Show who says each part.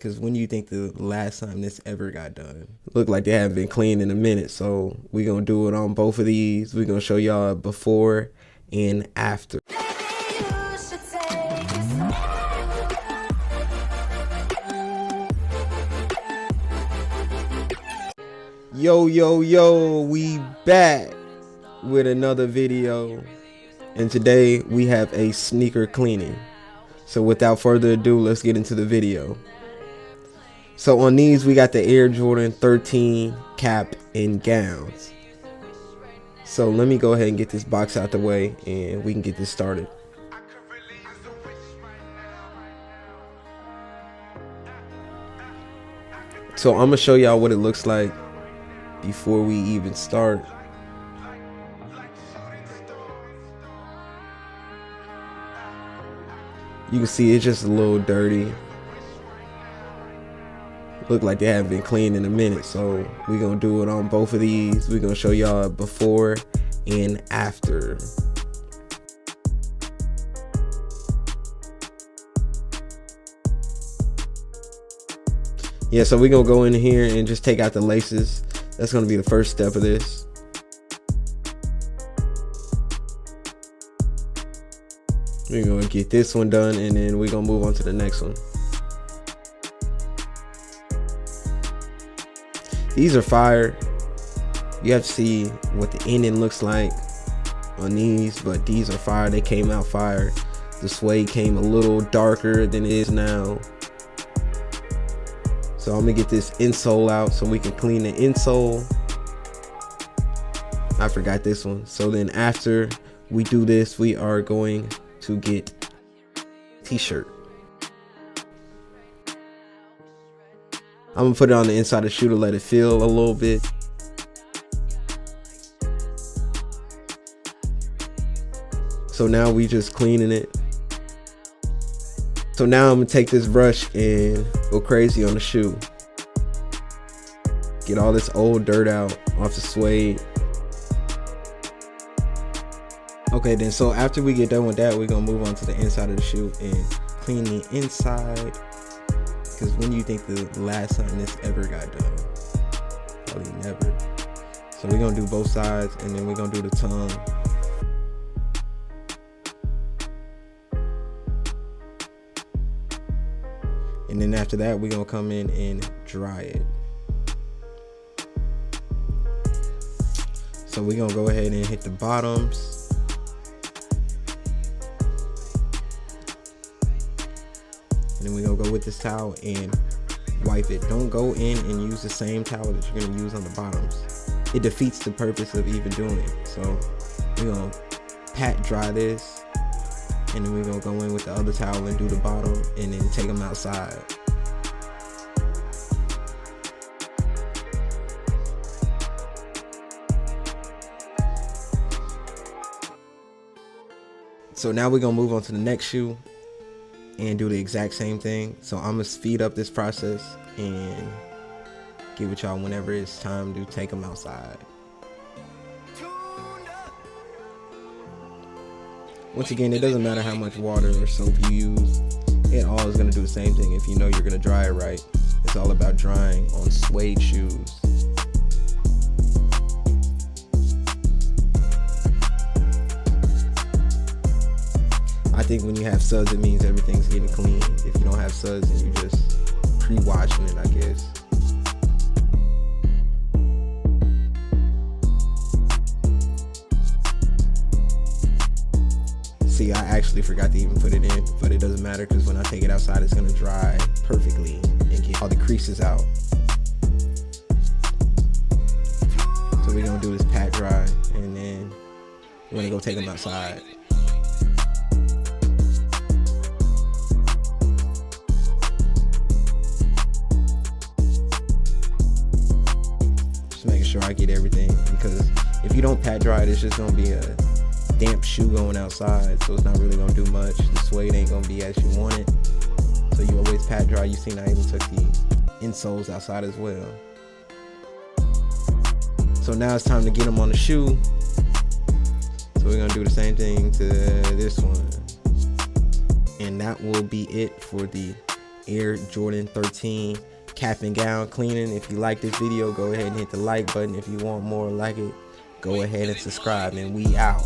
Speaker 1: Because when you think the last time this ever got done? Look like they haven't been cleaned in a minute, so we're going to do it on both of these. We're going to show y'all before and after. Yo, we back with another video. And today we have a sneaker cleaning. So without further ado, let's get into the video. So on these, we got the Air Jordan 13 cap and gowns. So let me go ahead and get this box out the way and we can get this started. So I'm gonna show y'all what it looks like before we even start. You can see it's just a little dirty. Look like they haven't been cleaned in a minute, so we're gonna do it on both of these. We're gonna show y'all before and after. Yeah, so we're gonna go in here and just take out the laces. That's gonna be the first step of this. We're gonna get this one done and then we're gonna move on to the next one. These are fire. You have to see what the ending looks like on these, but these are fire. They came out fire. The suede came a little darker than it is now. So I'm gonna get this insole out so we can clean the insole. I forgot this one. So then after we do this, we are going to get t-shirt. I'm gonna put it on the inside of the shoe to let it feel a little bit. So now we just cleaning it. So now I'm gonna take this brush and go crazy on the shoe. Get all this old dirt out off the suede. Okay, then so after we get done with that, we're gonna move on to the inside of the shoe and clean the inside. Because when you think the last time this ever got done? Probably never. So we're gonna do both sides and then we're gonna do the tongue. And then after that, we're gonna come in and dry it. So we're gonna go ahead and hit the bottoms. And then we're gonna go with this towel and wipe it. Don't go in and use the same towel that you're gonna use on the bottoms. It defeats the purpose of even doing it. So we're gonna pat dry this, and then we're gonna go in with the other towel and do the bottom, and then take them outside. So now we're gonna move on to the next shoe and do the exact same thing. So I'm gonna speed up this process and give it y'all whenever it's time to take them outside. Once again, it doesn't matter how much water or soap you use, it all is gonna do the same thing if you know you're gonna dry it right. It's all about drying on suede shoes. I think when you have suds, it means everything's getting clean. If you don't have suds, then you just pre-washing it, I guess. See, I actually forgot to even put it in, but it doesn't matter because when I take it outside, it's gonna dry perfectly and get all the creases out. So we're gonna do this pat dry, and then we're gonna go take them outside. Making sure I get everything, because if you don't pat dry it, it's just gonna be a damp shoe going outside, so it's not really gonna do much. The suede ain't gonna be as you want it, so you always pat dry. You seen I even took the insoles outside as well. So now it's time to get them on the shoe. So we're gonna do the same thing to this one, and that will be it for the Air Jordan 13 cap and gown cleaning. If you like this video, go ahead and hit the like button. If you want more like it, go ahead and subscribe, and we out.